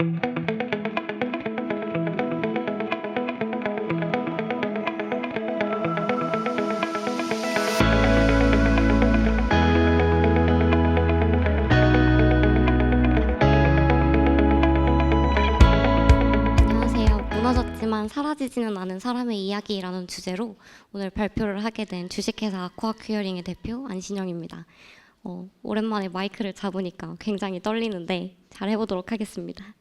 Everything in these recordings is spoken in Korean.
안녕하세요. 무너졌지만 사라지지는 않은 사람의 이야기라는 주제로 오늘 발표를 하게 된 주식회사 아쿠아큐어링의 대표 안신영입니다. 오랜만에 마이크를 잡으니까 굉장히 떨리는데 잘 해보도록 하겠습니다.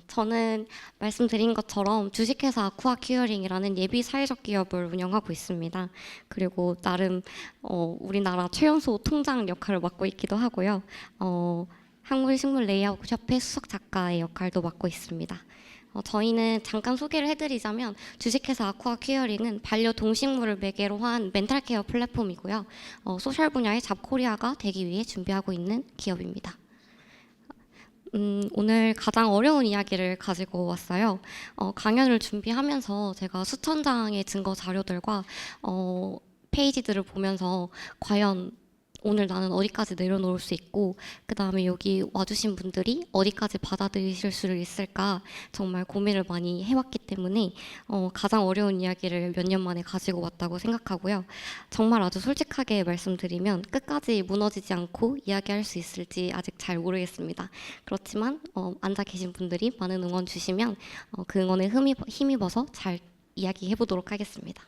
저는 말씀드린 것처럼 주식회사 아쿠아큐어링이라는 예비 사회적 기업을 운영하고 있습니다. 그리고 나름 우리나라 최연소 통장 역할을 맡고 있기도 하고요. 한국식물 레이아웃 협회 수석 작가의 역할도 맡고 있습니다. 저희는 잠깐 소개를 해드리자면 주식회사 아쿠아큐어링은 반려동식물을 매개로 한 멘탈케어 플랫폼이고요. 소셜 분야의 잡코리아가 되기 위해 준비하고 있는 기업입니다. 오늘 가장 어려운 이야기를 가지고 왔어요. 강연을 준비하면서 제가 수천 장의 증거 자료들과 페이지들을 보면서 과연 오늘 나는 어디까지 내려놓을 수 있고 그 다음에 여기 와주신 분들이 어디까지 받아들이실 수 있을까 정말 고민을 많이 해왔기 때문에 가장 어려운 이야기를 몇 년 만에 가지고 왔다고 생각하고요. 정말 아주 솔직하게 말씀드리면 끝까지 무너지지 않고 이야기할 수 있을지 아직 잘 모르겠습니다. 그렇지만 앉아 계신 분들이 많은 응원 주시면 그 응원에 힘입어서 잘 이야기해 보도록 하겠습니다.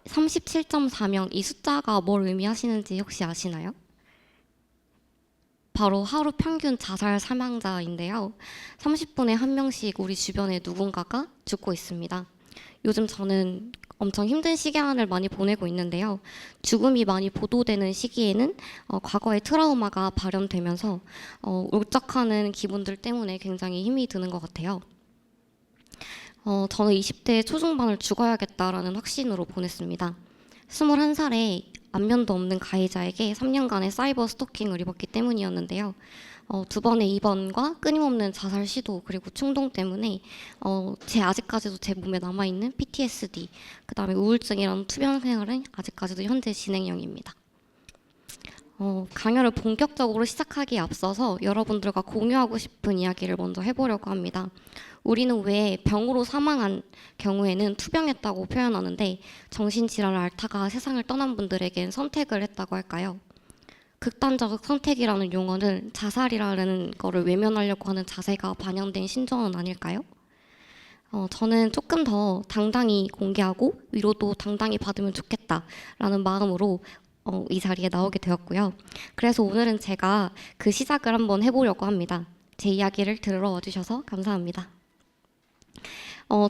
37.4명, 이 숫자가 뭘 의미하시는지 혹시 아시나요? 바로 하루 평균 자살 사망자인데요. 30분에 한 명씩 우리 주변에 누군가가 죽고 있습니다. 요즘 저는 엄청 힘든 시간을 많이 보내고 있는데요. 죽음이 많이 보도되는 시기에는 과거의 트라우마가 발현되면서 울적하는 기분들 때문에 굉장히 힘이 드는 것 같아요. 저는 20대 초중반을 죽어야겠다라는 확신으로 보냈습니다. 21살에 안면도 없는 가해자에게 3년간의 사이버 스토킹을 입었기 때문이었는데요. 두 번의 입원과 끊임없는 자살 시도 그리고 충동 때문에 아직까지도 제 몸에 남아있는 PTSD, 그 다음에 우울증이라는 투병 생활은 아직까지도 현재 진행형입니다. 강연을 본격적으로 시작하기에 앞서서 여러분들과 공유하고 싶은 이야기를 먼저 해보려고 합니다. 우리는 왜 병으로 사망한 경우에는 투병했다고 표현하는데 정신질환을 앓다가 세상을 떠난 분들에겐 선택을 했다고 할까요? 극단적 선택이라는 용어는 자살이라는 거를 외면하려고 하는 자세가 반영된 신조어는 아닐까요? 저는 조금 더 당당히 공개하고 위로도 당당히 받으면 좋겠다라는 마음으로 이 자리에 나오게 되었고요. 그래서 오늘은 제가 그 시작을 한번 해보려고 합니다. 제 이야기를 들으러 와주셔서 감사합니다.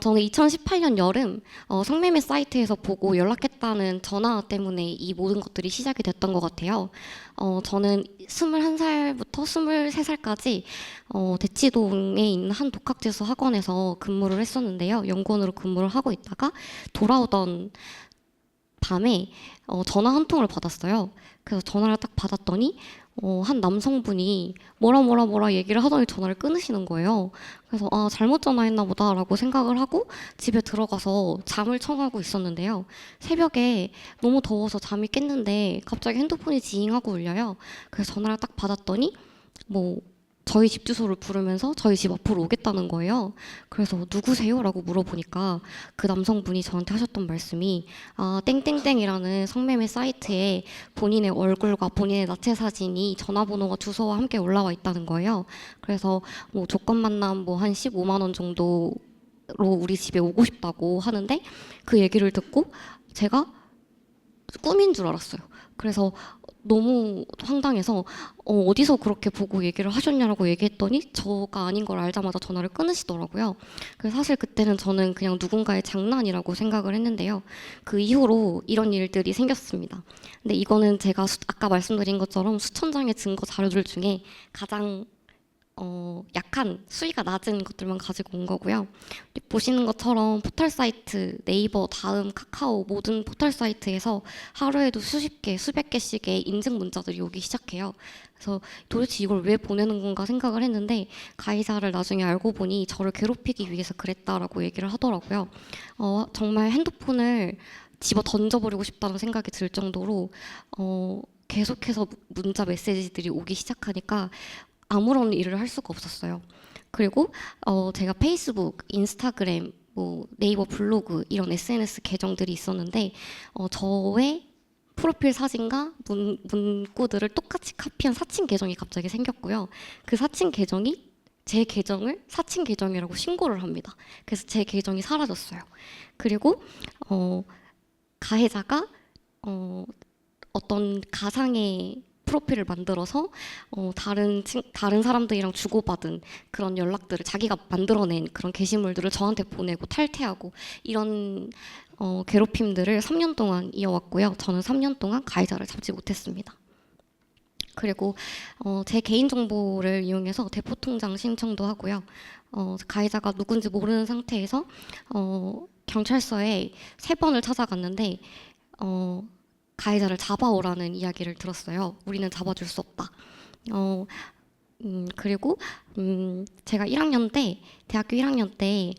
저는 2018년 여름 성매매 사이트에서 보고 연락했다는 전화 때문에 이 모든 것들이 시작이 됐던 것 같아요. 저는 21살부터 23살까지 대치동에 있는 한 독학재수 학원에서 근무를 했었는데요. 연구원으로 근무를 하고 있다가 돌아오던 밤에 전화 한 통을 받았어요. 그래서 전화를 딱 받았더니 한 남성분이 뭐라 얘기를 하더니 전화를 끊으시는 거예요. 그래서 잘못 전화했나 보다라고 생각을 하고 집에 들어가서 잠을 청하고 있었는데요. 새벽에 너무 더워서 잠이 깼는데 갑자기 핸드폰이 징하고 울려요. 그래서 전화를 딱 받았더니 저희 집 주소를 부르면서 저희 집 앞으로 오겠다는 거예요. 그래서 누구세요? 라고 물어보니까 그 남성분이 저한테 하셨던 말씀이 땡땡땡이라는 성매매 사이트에 본인의 얼굴과 본인의 나체 사진이 전화번호와 주소와 함께 올라와 있다는 거예요. 그래서 조건 만남 한 15만 원 정도로 우리 집에 오고 싶다고 하는데 그 얘기를 듣고 제가 꿈인 줄 알았어요. 그래서 너무 황당해서 어디서 그렇게 보고 얘기를 하셨냐라고 얘기했더니 저가 아닌 걸 알자마자 전화를 끊으시더라고요. 그래서 사실 그때는 저는 그냥 누군가의 장난이라고 생각을 했는데요. 그 이후로 이런 일들이 생겼습니다. 근데 이거는 제가 아까 말씀드린 것처럼 수천 장의 증거 자료들 중에 가장 약한 수위가 낮은 것들만 가지고 온 거고요. 보시는 것처럼 포털 사이트, 네이버, 다음, 카카오 모든 포털 사이트에서 하루에도 수십 개, 수백 개씩의 인증 문자들이 오기 시작해요. 그래서 도대체 이걸 왜 보내는 건가 생각을 했는데 가해자를 나중에 알고 보니 저를 괴롭히기 위해서 그랬다라고 얘기를 하더라고요. 정말 핸드폰을 집어 던져버리고 싶다는 생각이 들 정도로 계속해서 문자 메시지들이 오기 시작하니까 아무런 일을 할 수가 없었어요. 그리고 제가 페이스북, 인스타그램, 뭐 네이버 블로그 이런 SNS 계정들이 있었는데 저의 프로필 사진과 문구들을 똑같이 카피한 사칭 계정이 갑자기 생겼고요. 그 사칭 계정이 제 계정을 사칭 계정이라고 신고를 합니다. 그래서 제 계정이 사라졌어요. 그리고 가해자가 어떤 가상의 프로필을 만들어서 다른 사람들이랑 주고받은 그런 연락들을 자기가 만들어낸 그런 게시물들을 저한테 보내고 탈퇴하고 이런 괴롭힘들을 3년 동안 이어왔고요. 저는 3년 동안 가해자를 잡지 못했습니다. 그리고 제 개인정보를 이용해서 대포통장 신청도 하고요. 가해자가 누군지 모르는 상태에서 경찰서에 3번을 찾아갔는데 가해자를 잡아오라는 이야기를 들었어요. 우리는 잡아줄 수 없다. 그리고 제가 대학교 1학년 때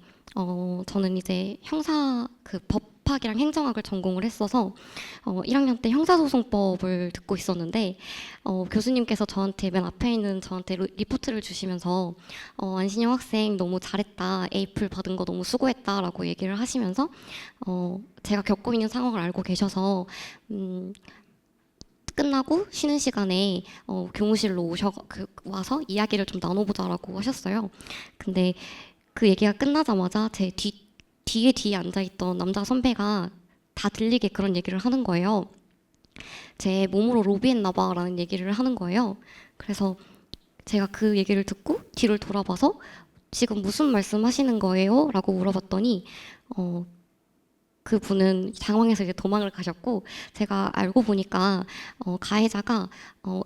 저는 이제 법학이랑 행정학을 전공을 했어서 1학년 때 형사소송법을 듣고 있었는데 교수님께서 저한테 맨 앞에 있는 저한테 리포트를 주시면서 안신영 학생 너무 잘했다, A플 받은 거 너무 수고했다라고 얘기를 하시면서 제가 겪고 있는 상황을 알고 계셔서 끝나고 쉬는 시간에 교무실로 와서 이야기를 좀 나눠보자라고 하셨어요. 근데 그 얘기가 끝나자마자 제 뒤에 앉아있던 남자 선배가 다 들리게 그런 얘기를 하는 거예요. 제 몸으로 로비했나 봐라는 얘기를 하는 거예요. 그래서 제가 그 얘기를 듣고 뒤를 돌아봐서 지금 무슨 말씀하시는 거예요? 라고 물어봤더니 그분은 당황해서 이제 도망을 가셨고, 제가 알고 보니까 가해자가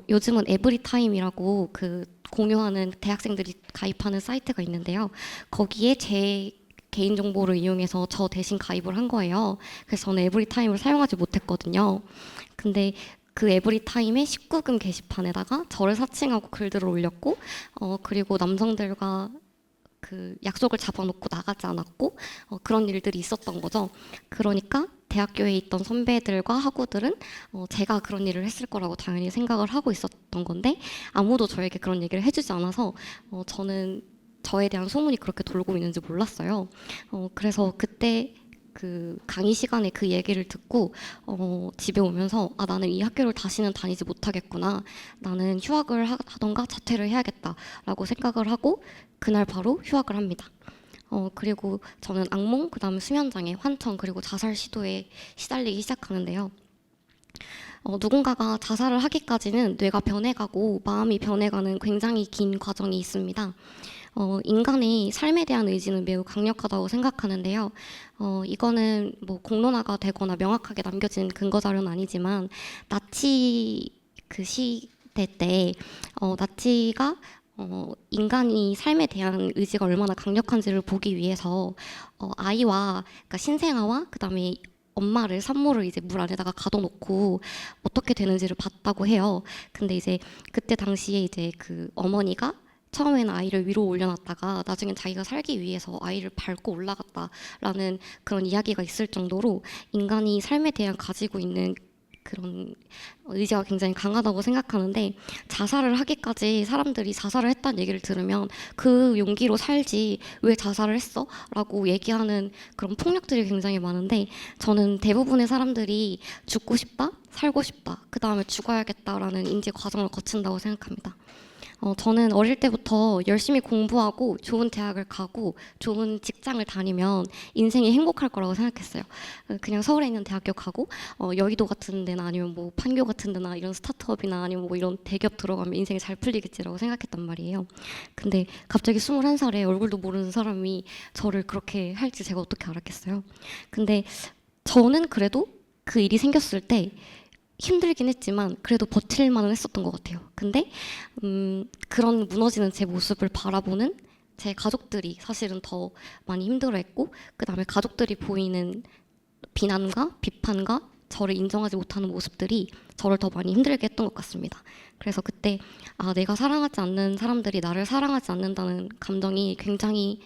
요즘은 에브리타임이라고 그 공유하는 대학생들이 가입하는 사이트가 있는데요. 거기에 제 개인정보를 이용해서 저 대신 가입을 한 거예요. 그래서 저는 에브리타임을 사용하지 못했거든요. 근데 그 에브리타임의 19금 게시판에다가 저를 사칭하고 글들을 올렸고 그리고 남성들과 그 약속을 잡아놓고 나가지 않았고 그런 일들이 있었던 거죠. 그러니까 대학교에 있던 선배들과 학우들은 제가 그런 일을 했을 거라고 당연히 생각을 하고 있었던 건데 아무도 저에게 그런 얘기를 해주지 않아서 저는 저에 대한 소문이 그렇게 돌고 있는지 몰랐어요. 그래서 그때 그 강의 시간에 그 얘기를 듣고 집에 오면서 나는 이 학교를 다시는 다니지 못하겠구나. 나는 휴학을 하던가 자퇴를 해야겠다라고 생각을 하고 그날 바로 휴학을 합니다. 그리고 저는 악몽, 그다음에 수면장애, 환청, 그리고 자살 시도에 시달리기 시작하는데요. 누군가가 자살을 하기까지는 뇌가 변해가고 마음이 변해가는 굉장히 긴 과정이 있습니다. 인간의 삶에 대한 의지는 매우 강력하다고 생각하는데요. 이거는 뭐 공론화가 되거나 명확하게 남겨진 근거 자료는 아니지만 나치 그 시대 때 나치가 인간이 삶에 대한 의지가 얼마나 강력한지를 보기 위해서 아이와 그러니까 신생아와 그다음에 엄마를 산모를 이제 물 안에다가 가둬놓고 어떻게 되는지를 봤다고 해요. 근데 이제 그때 당시에 이제 그 어머니가 처음에는 아이를 위로 올려놨다가 나중엔 자기가 살기 위해서 아이를 밟고 올라갔다라는 그런 이야기가 있을 정도로 인간이 삶에 대한 가지고 있는 그런 의지가 굉장히 강하다고 생각하는데 자살을 하기까지 사람들이 자살을 했다는 얘기를 들으면 그 용기로 살지 왜 자살을 했어? 라고 얘기하는 그런 폭력들이 굉장히 많은데 저는 대부분의 사람들이 죽고 싶다, 살고 싶다, 그 다음에 죽어야겠다라는 인지 과정을 거친다고 생각합니다. 저는 어릴 때부터 열심히 공부하고 좋은 대학을 가고 좋은 직장을 다니면 인생이 행복할 거라고 생각했어요. 그냥 서울에 있는 대학교 가고 여의도 같은 데나 아니면 뭐 판교 같은 데나 이런 스타트업이나 아니면 뭐 이런 대기업 들어가면 인생이 잘 풀리겠지라고 생각했단 말이에요. 근데 갑자기 21살에 얼굴도 모르는 사람이 저를 그렇게 할지 제가 어떻게 알았겠어요. 근데 저는 그래도 그 일이 생겼을 때 힘들긴 했지만 그래도 버틸만은 했었던 것 같아요. 근데 그런 무너지는 제 모습을 바라보는 제 가족들이 사실은 더 많이 힘들어했고 그 다음에 가족들이 보이는 비난과 비판과 저를 인정하지 못하는 모습들이 저를 더 많이 힘들게 했던 것 같습니다. 그래서 그때 내가 사랑하지 않는 사람들이 나를 사랑하지 않는다는 감정이 굉장히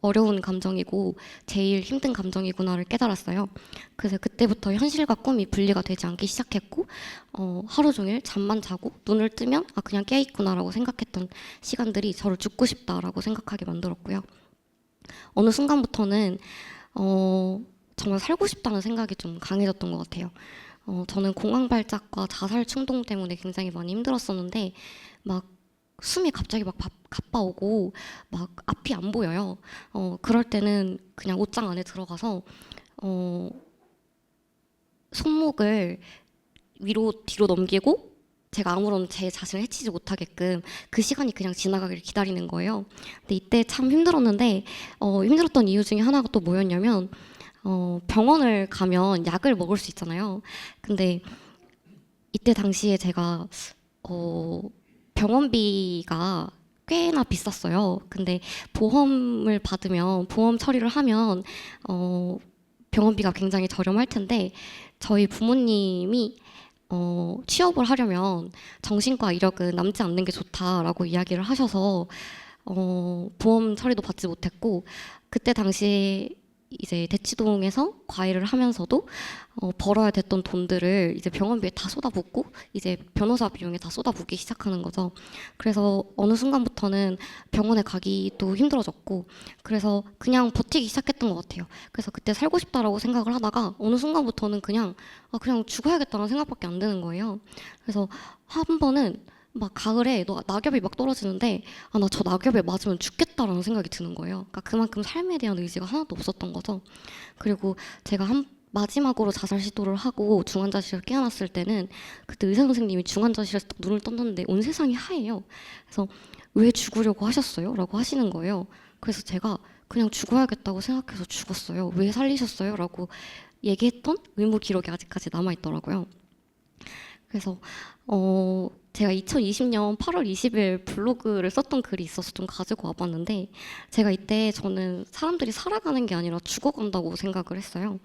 어려운 감정이고 제일 힘든 감정이구나를 깨달았어요. 그래서 그때부터 현실과 꿈이 분리가 되지 않기 시작했고 하루 종일 잠만 자고 눈을 뜨면 아 그냥 깨있구나라고 생각했던 시간들이 저를 죽고 싶다라고 생각하게 만들었고요. 어느 순간부터는 정말 살고 싶다는 생각이 좀 강해졌던 것 같아요. 저는 공황발작과 자살 충동 때문에 굉장히 많이 힘들었었는데 막 숨이 갑자기 막 가빠오고 막 앞이 안 보여요. 그럴 때는 그냥 옷장 안에 들어가서 손목을 위로 뒤로 넘기고 제가 아무런 제 자신을 해치지 못하게끔 그 시간이 그냥 지나가기를 기다리는 거예요. 근데 이때 참 힘들었는데 힘들었던 이유 중에 하나가 또 뭐였냐면 병원을 가면 약을 먹을 수 있잖아요. 근데 이때 당시에 제가 병원비가 꽤나 비쌌어요. 근데 보험을 받으면 보험 처리를 하면 병원비가 굉장히 저렴할 텐데 저희 부모님이 취업을 하려면 정신과 이력은 남지 않는 게 좋다라고 이야기를 하셔서 보험 처리도 받지 못했고 그때 당시에 이제 대치동에서 과외를 하면서도 벌어야 됐던 돈들을 이제 병원비에 다 쏟아붓고 이제 변호사 비용에 다 쏟아붓기 시작하는 거죠. 그래서 어느 순간부터는 병원에 가기도 힘들어졌고 그래서 그냥 버티기 시작했던 것 같아요. 그래서 그때 살고 싶다라고 생각을 하다가 어느 순간부터는 그냥 죽어야겠다는 생각밖에 안 드는 거예요. 그래서 한 번은 막 가을에 낙엽이 막 떨어지는데 나 저 낙엽에 맞으면 죽겠다라는 생각이 드는 거예요. 그러니까 그만큼 삶에 대한 의지가 하나도 없었던 거죠. 그리고 제가 마지막으로 자살 시도를 하고 중환자실에서 깨어났을 때는 그때 의사 선생님이 중환자실에서 딱 눈을 떴는데 온 세상이 하얘요. 그래서 왜 죽으려고 하셨어요? 라고 하시는 거예요. 그래서 제가 그냥 죽어야겠다고 생각해서 죽었어요. 왜 살리셨어요? 라고 얘기했던 의무 기록이 아직까지 남아있더라고요. 그래서 제가 2020년 8월 20일 블로그를 썼던 글이 있어서 좀 가지고 와봤는데 제가 이때 저는 사람들이 살아가는 게 아니라 죽어간다고 생각을 했어요.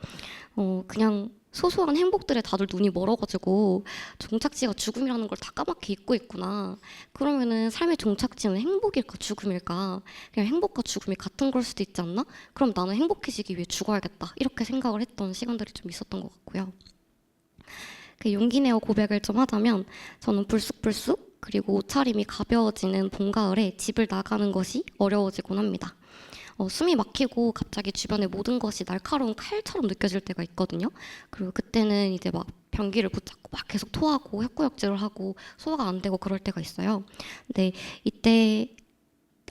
그냥 소소한 행복들에 다들 눈이 멀어가지고 종착지가 죽음이라는 걸 다 까맣게 잊고 있구나. 그러면은 삶의 종착지는 행복일까 죽음일까? 그냥 행복과 죽음이 같은 걸 수도 있지 않나? 그럼 나는 행복해지기 위해 죽어야겠다. 이렇게 생각을 했던 시간들이 좀 있었던 것 같고요. 용기 내어 고백을 좀 하자면 저는 불쑥불쑥 그리고 옷차림이 가벼워지는 봄, 가을에 집을 나가는 것이 어려워지곤 합니다. 숨이 막히고 갑자기 주변의 모든 것이 날카로운 칼처럼 느껴질 때가 있거든요. 그리고 그때는 이제 막 변기를 붙잡고 막 계속 토하고 혓구역질을 하고 소화가 안 되고 그럴 때가 있어요. 근데 이때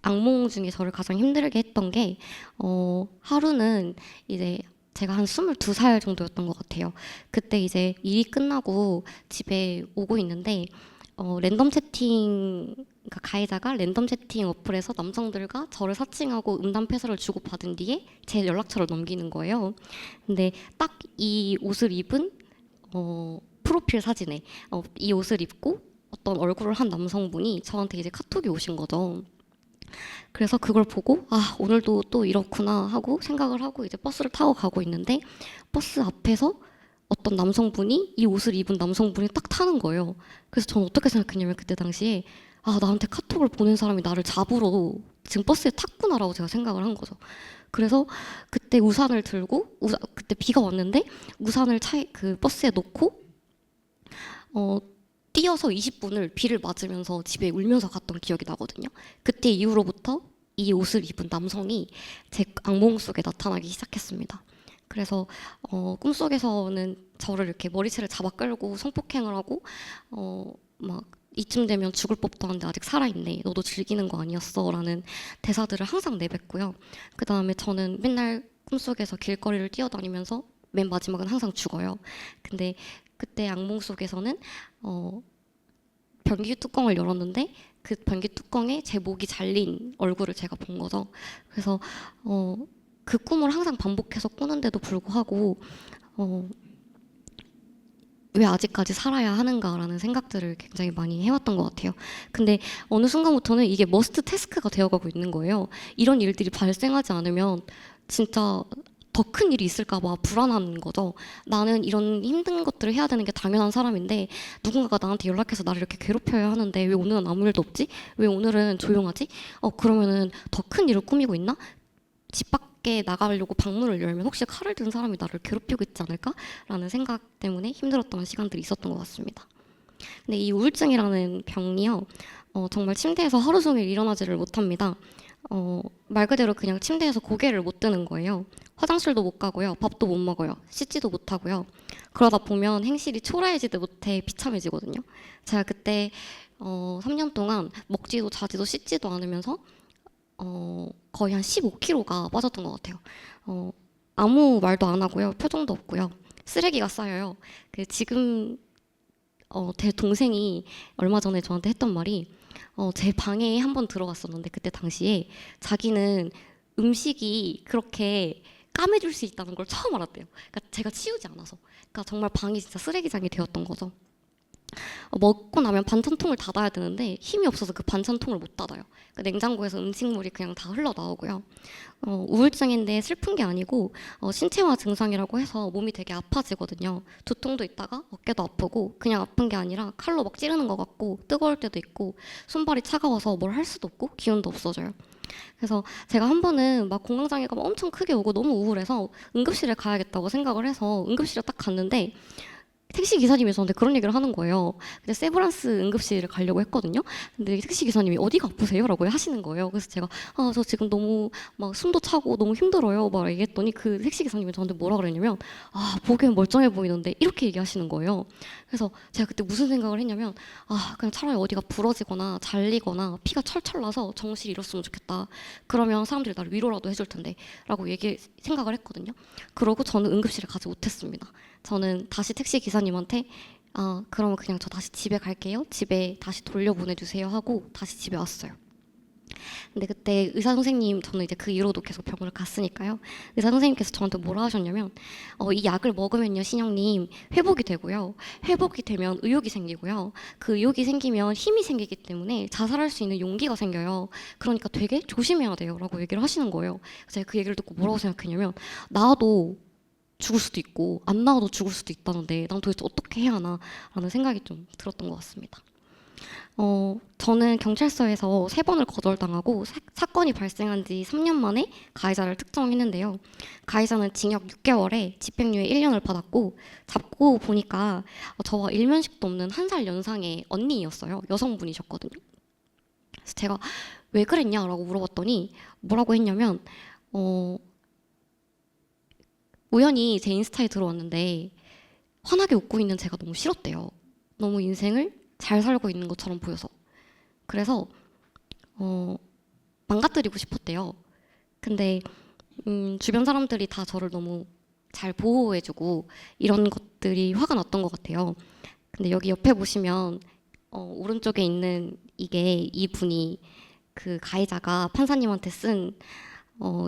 악몽 중에 저를 가장 힘들게 했던 게 하루는 이제 제가 한 22살 정도였던 것 같아요. 그때 이제 일이 끝나고 집에 오고 있는데 랜덤 채팅, 그러니까 가해자가 랜덤 채팅 어플에서 남성들과 저를 사칭하고 음담 패설을 주고받은 뒤에 제 연락처를 넘기는 거예요. 근데 딱 이 옷을 입은 프로필 사진에 이 옷을 입고 어떤 얼굴을 한 남성분이 저한테 이제 카톡이 오신 거죠. 그래서 그걸 보고 오늘도 또 이렇구나 하고 생각을 하고 이제 버스를 타고 가고 있는데 버스 앞에서 어떤 남성분이 이 옷을 입은 남성분이 딱 타는 거예요. 그래서 저는 어떻게 생각했냐면 그때 당시에 나한테 카톡을 보낸 사람이 나를 잡으러 지금 버스에 탔구나라고 제가 생각을 한 거죠. 그래서 그때 우산을 들고 그때 비가 왔는데 우산을 그 버스에 놓고 뛰어서 20분을 비를 맞으면서 집에 울면서 갔던 기억이 나거든요. 그때 이후로부터 이 옷을 입은 남성이 제 악몽 속에 나타나기 시작했습니다. 그래서 꿈속에서는 저를 이렇게 머리채를 잡아 끌고 성폭행을 하고 막 이쯤 되면 죽을 법도 한데 아직 살아있네. 너도 즐기는 거 아니었어? 라는 대사들을 항상 내뱉고요. 그 다음에 저는 맨날 꿈속에서 길거리를 뛰어다니면서 맨 마지막은 항상 죽어요. 근데 그때 악몽 속에서는 변기 뚜껑을 열었는데 그 변기 뚜껑에 제 목이 잘린 얼굴을 제가 본 거죠. 그래서 그 꿈을 항상 반복해서 꾸는데도 불구하고 왜 아직까지 살아야 하는가라는 생각들을 굉장히 많이 해왔던 것 같아요. 근데 어느 순간부터는 이게 머스트 태스크가 되어가고 있는 거예요. 이런 일들이 발생하지 않으면 진짜 더 큰 일이 있을까 봐 불안한 거죠. 나는 이런 힘든 것들을 해야 되는 게 당연한 사람인데 누군가가 나한테 연락해서 나를 이렇게 괴롭혀야 하는데 왜 오늘은 아무 일도 없지? 왜 오늘은 조용하지? 그러면은 더 큰 일을 꾸미고 있나? 집 밖에 나가려고 방문을 열면 혹시 칼을 든 사람이 나를 괴롭히고 있지 않을까라는 생각 때문에 힘들었던 시간들이 있었던 것 같습니다. 근데 이 우울증이라는 병이요, 정말 침대에서 하루 종일 일어나지를 못합니다. 말 그대로 그냥 침대에서 고개를 못 드는 거예요. 화장실도 못 가고요, 밥도 못 먹어요, 씻지도 못하고요. 그러다 보면 행실이 초라해지도 못해 비참해지거든요. 제가 그때 3년 동안 먹지도 자지도 씻지도 않으면서 거의 한 15kg가 빠졌던 것 같아요. 아무 말도 안 하고요, 표정도 없고요, 쓰레기가 쌓여요. 지금 제 동생이 얼마 전에 저한테 했던 말이, 제 방에 한번 들어갔었는데 그때 당시에 자기는 음식이 그렇게 까매질 수 있다는 걸 처음 알았대요. 그러니까 제가 치우지 않아서. 그러니까 정말 방이 진짜 쓰레기장이 되었던 거죠. 먹고 나면 반찬통을 닫아야 되는데 힘이 없어서 그 반찬통을 못 닫아요. 그러니까 냉장고에서 음식물이 그냥 다 흘러나오고요. 우울증인데 슬픈 게 아니고 신체화 증상이라고 해서 몸이 되게 아파지거든요. 두통도 있다가 어깨도 아프고, 그냥 아픈 게 아니라 칼로 막 찌르는 것 같고 뜨거울 때도 있고 손발이 차가워서 뭘 할 수도 없고 기운도 없어져요. 그래서 제가 한 번은 막 공황장애가 막 엄청 크게 오고 너무 우울해서 응급실에 가야겠다고 생각을 해서 응급실에 딱 갔는데 택시 기사님이 저한테 그런 얘기를 하는 거예요. 근데 세브란스 응급실을 가려고 했거든요. 근데 택시 기사님이 어디가 아프세요? 라고 하시는 거예요. 그래서 제가 저 지금 너무 막 숨도 차고 너무 힘들어요. 막 얘기했더니 그 택시 기사님이 저한테 뭐라 그랬냐면, 보기엔 멀쩡해 보이는데, 이렇게 얘기하시는 거예요. 그래서 제가 그때 무슨 생각을 했냐면, 그냥 차라리 어디가 부러지거나 잘리거나 피가 철철 나서 정신을 잃었으면 좋겠다. 그러면 사람들이 나를 위로라도 해줄 텐데 라고 생각을 했거든요. 그러고 저는 응급실에 가지 못했습니다. 저는 다시 택시 기사님한테 그러면 그냥 저 다시 집에 갈게요, 집에 다시 돌려보내주세요 하고 다시 집에 왔어요. 근데 그때 의사 선생님, 저는 이제 그 이후로도 계속 병원을 갔으니까요, 의사 선생님께서 저한테 뭐라 하셨냐면, 이 약을 먹으면요 신영님 회복이 되고요, 회복이 되면 의욕이 생기고요, 그 의욕이 생기면 힘이 생기기 때문에 자살할 수 있는 용기가 생겨요. 그러니까 되게 조심해야 돼요 라고 얘기를 하시는 거예요. 그래서 제가 그 얘기를 듣고 뭐라고 생각했냐면, 나도 죽을 수도 있고 안 나와도 죽을 수도 있다는데 난 도대체 어떻게 해야 하나 라는 생각이 좀 들었던 것 같습니다. 저는 경찰서에서 3번을 거절당하고 사건이 발생한 지 3년 만에 가해자를 특정했는데요. 가해자는 징역 6개월에 집행유예 1년을 받았고, 잡고 보니까 저와 일면식도 없는 1살 연상의 언니였어요. 여성분이셨거든요. 그래서 제가 왜 그랬냐라고 물어봤더니 뭐라고 했냐면, 우연히 제 인스타에 들어왔는데 환하게 웃고 있는 제가 너무 싫었대요. 너무 인생을 잘 살고 있는 것처럼 보여서. 그래서 망가뜨리고 싶었대요. 근데 주변 사람들이 다 저를 너무 잘 보호해주고 이런 것들이 화가 났던 것 같아요. 근데 여기 옆에 보시면 오른쪽에 있는 이분이 그 가해자가 판사님한테 쓴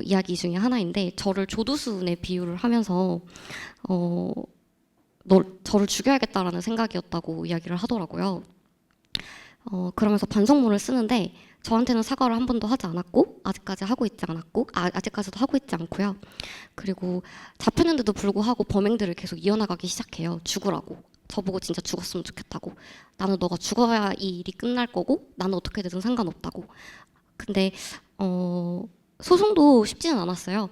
이야기 중에 하나인데, 저를 조두순에 비유를 하면서 저를 죽여야겠다라는 생각이었다고 이야기를 하더라고요. 그러면서 반성문을 쓰는데 저한테는 사과를 한 번도 하지 않았고, 아직까지 하고 있지 않았고, 아직까지도 하고 있지 않고요. 그리고 잡혔는데도 불구하고 범행들을 계속 이어나가기 시작해요. 죽으라고. 저보고 진짜 죽었으면 좋겠다고. 나는 너가 죽어야 이 일이 끝날 거고 나는 어떻게 되든 상관없다고. 근데 소송도 쉽지는 않았어요.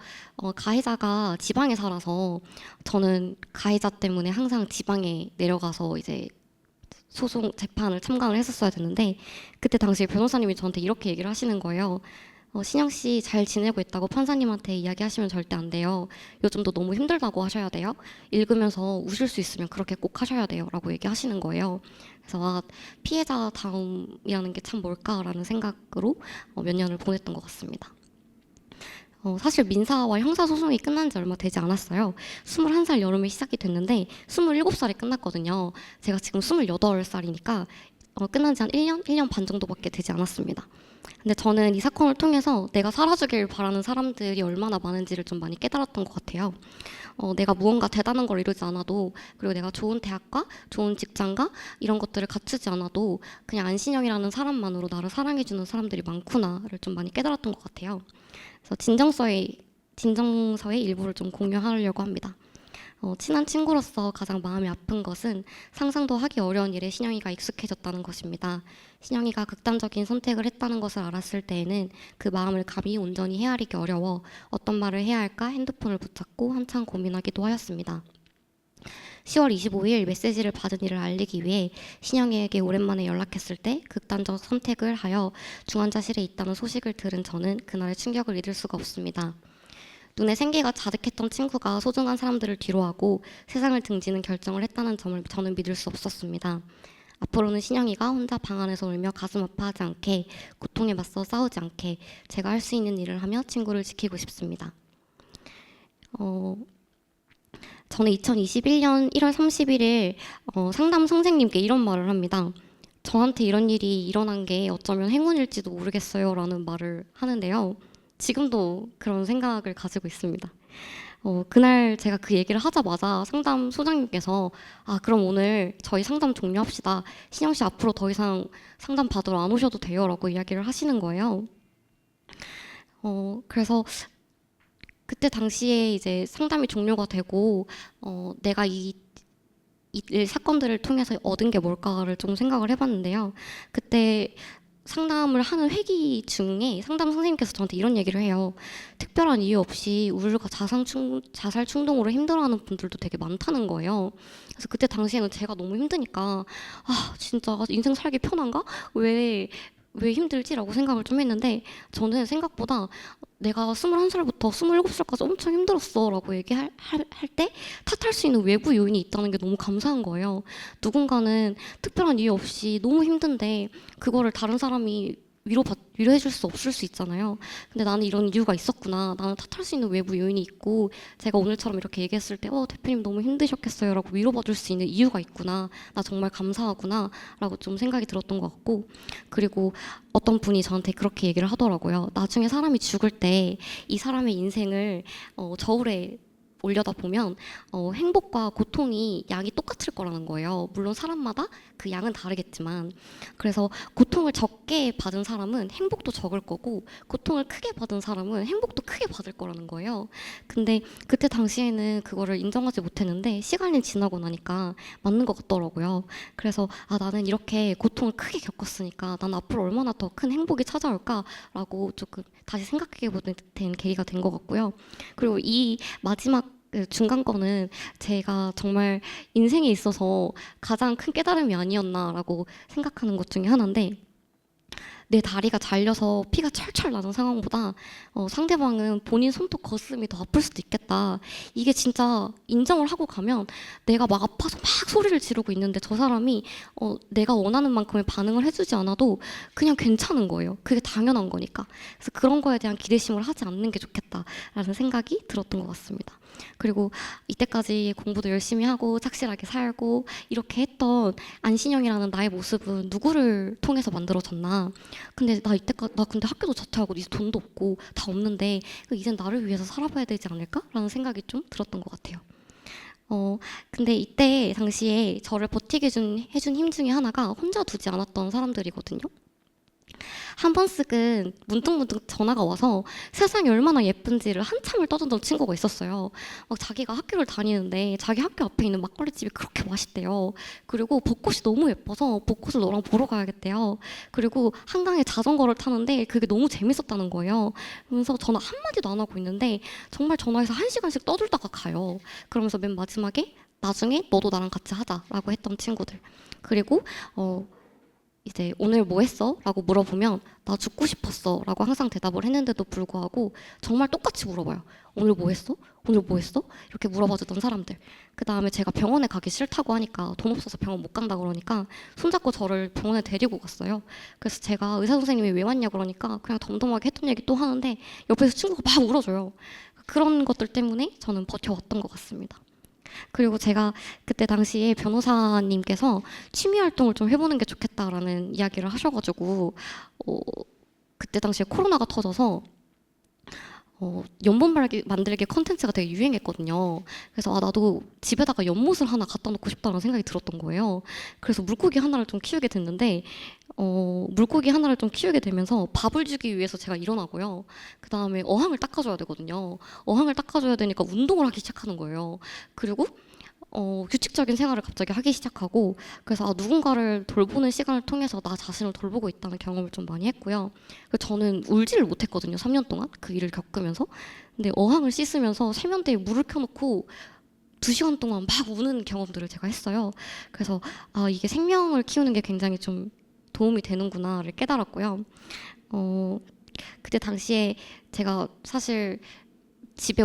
가해자가 지방에 살아서 저는 가해자 때문에 항상 지방에 내려가서 이제 소송 재판을 참관을 했었어야 되는데, 그때 당시에 변호사님이 저한테 이렇게 얘기를 하시는 거예요. 신영 씨 잘 지내고 있다고 판사님한테 이야기하시면 절대 안 돼요. 요즘도 너무 힘들다고 하셔야 돼요. 읽으면서 우실 수 있으면 그렇게 꼭 하셔야 돼요 라고 얘기하시는 거예요. 그래서 피해자 다움이라는 게 참 뭘까라는 생각으로 몇 년을 보냈던 것 같습니다. 사실 민사와 형사 소송이 끝난 지 얼마 되지 않았어요. 21살 여름에 시작이 됐는데 27살에 끝났거든요. 제가 지금 28살이니까 끝난 지 한 1년 반 정도밖에 되지 않았습니다. 근데 저는 이 사건을 통해서 내가 살아주길 바라는 사람들이 얼마나 많은지를 좀 많이 깨달았던 것 같아요. 내가 무언가 대단한 걸 이루지 않아도, 그리고 내가 좋은 대학과 좋은 직장과 이런 것들을 갖추지 않아도 그냥 안신영이라는 사람만으로 나를 사랑해주는 사람들이 많구나를 좀 많이 깨달았던 것 같아요. 그래서 진정서의 일부를 좀 공유하려고 합니다. 친한 친구로서 가장 마음이 아픈 것은 상상도 하기 어려운 일에 신영이가 익숙해졌다는 것입니다. 신영이가 극단적인 선택을 했다는 것을 알았을 때에는 그 마음을 감히 온전히 헤아리기 어려워 어떤 말을 해야 할까 핸드폰을 붙잡고 한참 고민하기도 하였습니다. 10월 25일 메시지를 받은 일을 알리기 위해 신영이에게 오랜만에 연락했을 때 극단적 선택을 하여 중환자실에 있다는 소식을 들은 저는 그날의 충격을 잊을 수가 없습니다. 눈에 생기가 자득했던 친구가 소중한 사람들을 뒤로하고 세상을 등지는 결정을 했다는 점을 저는 믿을 수 없었습니다. 앞으로는 신영이가 혼자 방 안에서 울며 가슴 아파하지 않게, 고통에 맞서 싸우지 않게 제가 할 수 있는 일을 하며 친구를 지키고 싶습니다. 저는 2021년 1월 31일 상담 선생님께 이런 말을 합니다. 저한테 이런 일이 일어난 게 어쩌면 행운일지도 모르겠어요 라는 말을 하는데요. 지금도 그런 생각을 가지고 있습니다. 그날 제가 그 얘기를 하자마자 상담 소장님께서 그럼 오늘 저희 상담 종료합시다. 신영 씨 앞으로 더 이상 상담 받으러 안 오셔도 돼요 라고 이야기를 하시는 거예요. 그래서 그때 당시에 이제 상담이 종료가 되고 내가 이 사건들을 통해서 얻은 게 뭘까를 좀 생각을 해봤는데요. 그때 상담을 하는 회기 중에 상담 선생님께서 저한테 이런 얘기를 해요. 특별한 이유 없이 우울과 자살 충동으로 힘들어하는 분들도 되게 많다는 거예요. 그래서 그때 당시에는 제가 너무 힘드니까 진짜 인생 살기 편한가? 왜 힘들지라고 생각을 좀 했는데 저는 생각보다 내가 21살부터 27살까지 엄청 힘들었어 라고 얘기할 때 탓할 수 있는 외부 요인이 있다는 게 너무 감사한 거예요. 누군가는 특별한 이유 없이 너무 힘든데 그거를 다른 사람이 위로해줄 수 없을 수 있잖아요. 근데 나는 이런 이유가 있었구나. 나는 탓할 수 있는 외부 요인이 있고 제가 오늘처럼 이렇게 얘기했을 때 대표님 너무 힘드셨겠어요 라고 위로받을 수 있는 이유가 있구나. 나 정말 감사하구나 라고 좀 생각이 들었던 것 같고, 그리고 어떤 분이 저한테 그렇게 얘기를 하더라고요. 나중에 사람이 죽을 때 이 사람의 인생을 저울에 올려다 보면 행복과 고통이 양이 똑같을 거라는 거예요. 물론 사람마다 그 양은 다르겠지만, 그래서 고통을 적게 받은 사람은 행복도 적을 거고 고통을 크게 받은 사람은 행복도 크게 받을 거라는 거예요. 근데 그때 당시에는 그거를 인정하지 못했는데 시간이 지나고 나니까 맞는 것 같더라고요. 그래서 나는 이렇게 고통을 크게 겪었으니까 난 앞으로 얼마나 더 큰 행복이 찾아올까라고 조금 다시 생각해보는 계기가 된 것 같고요. 그리고 이 마지막 중간 거는 제가 정말 인생에 있어서 가장 큰 깨달음이 아니었나라고 생각하는 것 중에 하나인데, 내 다리가 잘려서 피가 철철 나는 상황보다 상대방은 본인 손톱 거스름이 더 아플 수도 있겠다. 이게 진짜 인정을 하고 가면 내가 막 아파서 막 소리를 지르고 있는데 저 사람이 내가 원하는 만큼의 반응을 해주지 않아도 그냥 괜찮은 거예요. 그게 당연한 거니까. 그래서 그런 거에 대한 기대심을 하지 않는 게 좋겠다라는 생각이 들었던 것 같습니다. 그리고 이때까지 공부도 열심히 하고 착실하게 살고 이렇게 했던 안신영이라는 나의 모습은 누구를 통해서 만들어졌나. 근데 나 근데 학교도 자퇴하고 이제 돈도 없고 다 없는데 이젠 나를 위해서 살아봐야 되지 않을까라는 생각이 좀 들었던 것 같아요. 근데 이때 당시에 저를 버티게 해준 힘 중에 하나가 혼자 두지 않았던 사람들이거든요. 한 번씩은 문득문득 전화가 와서 세상이 얼마나 예쁜지를 한참을 떠들던 친구가 있었어요. 막 자기가 학교를 다니는데 자기 학교 앞에 있는 막걸리집이 그렇게 맛있대요. 그리고 벚꽃이 너무 예뻐서 벚꽃을 너랑 보러 가야겠대요. 그리고 한강에 자전거를 타는데 그게 너무 재밌었다는 거예요. 그러면서 전화 한마디도 안 하고 있는데 정말 전화해서 1시간씩 떠들다가 가요. 그러면서 맨 마지막에 나중에 너도 나랑 같이 하자라고 했던 친구들. 그리고 이제 오늘 뭐 했어? 라고 물어보면 나 죽고 싶었어 라고 항상 대답을 했는데도 불구하고 정말 똑같이 물어봐요. 오늘 뭐 했어? 오늘 뭐 했어? 이렇게 물어봐주던 사람들. 그 다음에 제가 병원에 가기 싫다고 하니까 돈 없어서 병원 못 간다 그러니까 손잡고 저를 병원에 데리고 갔어요. 그래서 제가 의사 선생님이 왜 왔냐 그러니까 그냥 덤덤하게 했던 얘기 또 하는데 옆에서 친구가 막 울어줘요. 그런 것들 때문에 저는 버텨왔던 것 같습니다. 그리고 제가 그때 당시에 변호사님께서 취미 활동을 좀 해보는 게 좋겠다라는 이야기를 하셔가지고 그때 당시에 코로나가 터져서 연못 만들기 컨텐츠가 되게 유행했거든요. 그래서 나도 집에다가 연못을 하나 갖다 놓고 싶다는 생각이 들었던 거예요. 그래서 물고기 하나를 좀 키우게 됐는데 물고기 하나를 좀 키우게 되면서 밥을 주기 위해서 제가 일어나고요. 그 다음에 어항을 닦아줘야 되거든요. 어항을 닦아줘야 되니까 운동을 하기 시작하는 거예요. 그리고 규칙적인 생활을 갑자기 하기 시작하고 그래서 누군가를 돌보는 시간을 통해서 나 자신을 돌보고 있다는 경험을 좀 많이 했고요. 저는 울지를 못했거든요. 3년 동안 그 일을 겪으면서. 근데 어항을 씻으면서 세면대에 물을 켜놓고 2시간 동안 막 우는 경험들을 제가 했어요. 그래서 이게 생명을 키우는 게 굉장히 좀 도움이 되는구나를 깨달았고요. 그때 당시에 제가 사실 집에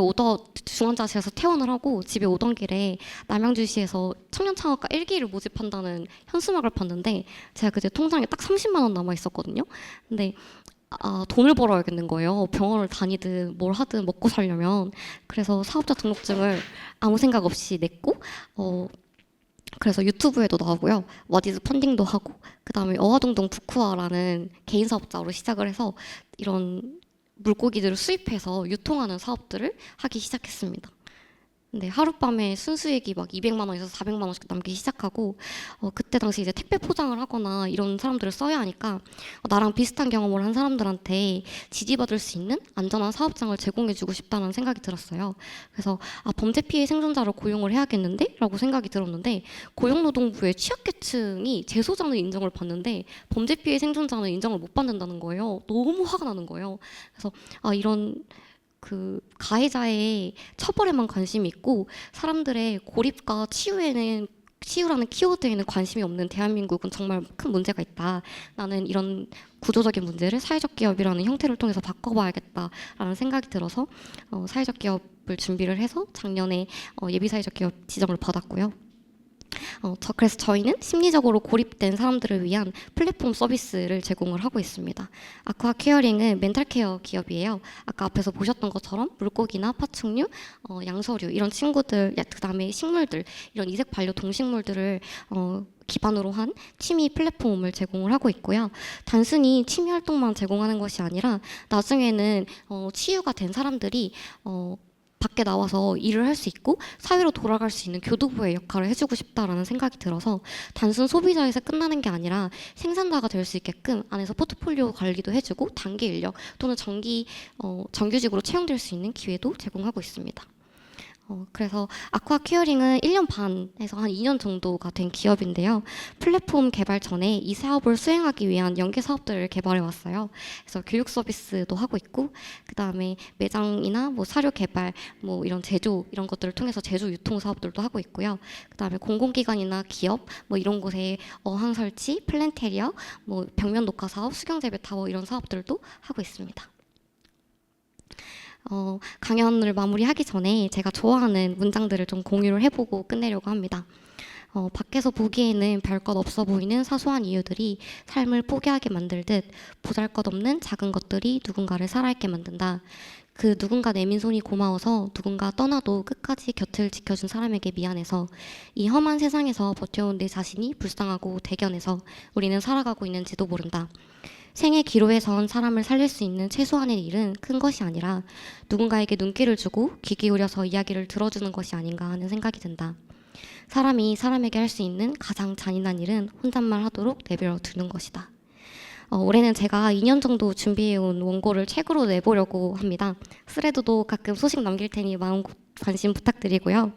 중환자실에서 퇴원을 하고 집에 오던 길에 남양주시에서 청년창업과 1기를 모집한다는 현수막을 봤는데 제가 그때 통장에 딱 30만 원 남아 있었거든요. 근데 돈을 벌어야겠는 거예요. 병원을 다니든 뭘 하든 먹고 살려면. 그래서 사업자 등록증을 아무 생각 없이 냈고 그래서 유튜브에도 나오고요. 워디즈 펀딩도 하고 그다음에 어화동동 부쿠아라는 개인 사업자로 시작을 해서 이런 물고기들을 수입해서 유통하는 사업들을 하기 시작했습니다. 근데 하룻밤에 순수익이 막 200만 원에서 400만 원씩 남기 시작하고 그때 당시 이제 택배 포장을 하거나 이런 사람들을 써야 하니까 나랑 비슷한 경험을 한 사람들한테 지지받을 수 있는 안전한 사업장을 제공해주고 싶다는 생각이 들었어요. 그래서 범죄 피해 생존자를 고용을 해야겠는데? 라고 생각이 들었는데 고용노동부의 취약계층이 재소자는 인정을 받는데 범죄 피해 생존자는 인정을 못 받는다는 거예요. 너무 화가 나는 거예요. 그래서 이런 그 가해자의 처벌에만 관심이 있고 사람들의 고립과 치유라는 키워드에는 관심이 없는 대한민국은 정말 큰 문제가 있다. 나는 이런 구조적인 문제를 사회적 기업이라는 형태를 통해서 바꿔봐야겠다라는 생각이 들어서 사회적 기업을 준비를 해서 작년에 예비 사회적 기업 지정을 받았고요. 그래서 저희는 심리적으로 고립된 사람들을 위한 플랫폼 서비스를 제공을 하고 있습니다. 아쿠아 케어링은 멘탈 케어 기업이에요. 아까 앞에서 보셨던 것처럼 물고기나 파충류, 양서류 이런 친구들, 그다음에 식물들 이런 이색 반려 동식물들을 기반으로 한 취미 플랫폼을 제공을 하고 있고요. 단순히 취미 활동만 제공하는 것이 아니라 나중에는 치유가 된 사람들이 밖에 나와서 일을 할 수 있고 사회로 돌아갈 수 있는 교두보의 역할을 해주고 싶다라는 생각이 들어서 단순 소비자에서 끝나는 게 아니라 생산자가 될 수 있게끔 안에서 포트폴리오 관리도 해주고 단기 인력 또는 정규직으로 채용될 수 있는 기회도 제공하고 있습니다. 그래서 아쿠아 케어링은 1년 반에서 한 2년 정도가 된 기업인데요. 플랫폼 개발 전에 이 사업을 수행하기 위한 연계 사업들을 개발해 왔어요. 그래서 교육 서비스도 하고 있고, 그 다음에 매장이나 뭐 사료 개발, 뭐 이런 제조 이런 것들을 통해서 제조 유통 사업들도 하고 있고요. 그 다음에 공공기관이나 기업 뭐 이런 곳에 어항 설치, 플랜테리어, 뭐 벽면 녹화 사업, 수경 재배 타워 이런 사업들도 하고 있습니다. 강연을 마무리하기 전에 제가 좋아하는 문장들을 좀 공유를 해보고 끝내려고 합니다. 밖에서 보기에는 별것 없어 보이는 사소한 이유들이 삶을 포기하게 만들듯 보잘것없는 작은 것들이 누군가를 살아있게 만든다. 그 누군가 내민 손이 고마워서 누군가 떠나도 끝까지 곁을 지켜준 사람에게 미안해서 이 험한 세상에서 버텨온 내 자신이 불쌍하고 대견해서 우리는 살아가고 있는지도 모른다. 생의 기로에선 사람을 살릴 수 있는 최소한의 일은 큰 것이 아니라 누군가에게 눈길을 주고 귀 기울여서 이야기를 들어주는 것이 아닌가 하는 생각이 든다. 사람이 사람에게 할 수 있는 가장 잔인한 일은 혼잣말 하도록 내버려 두는 것이다. 올해는 제가 2년 정도 준비해온 원고를 책으로 내보려고 합니다. 스레드도 가끔 소식 남길 테니 마음 관심 부탁드리고요.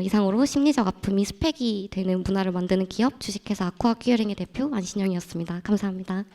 이상으로 심리적 아픔이 스펙이 되는 문화를 만드는 기업 주식회사 아쿠아 큐어링의 대표 안신영이었습니다. 감사합니다.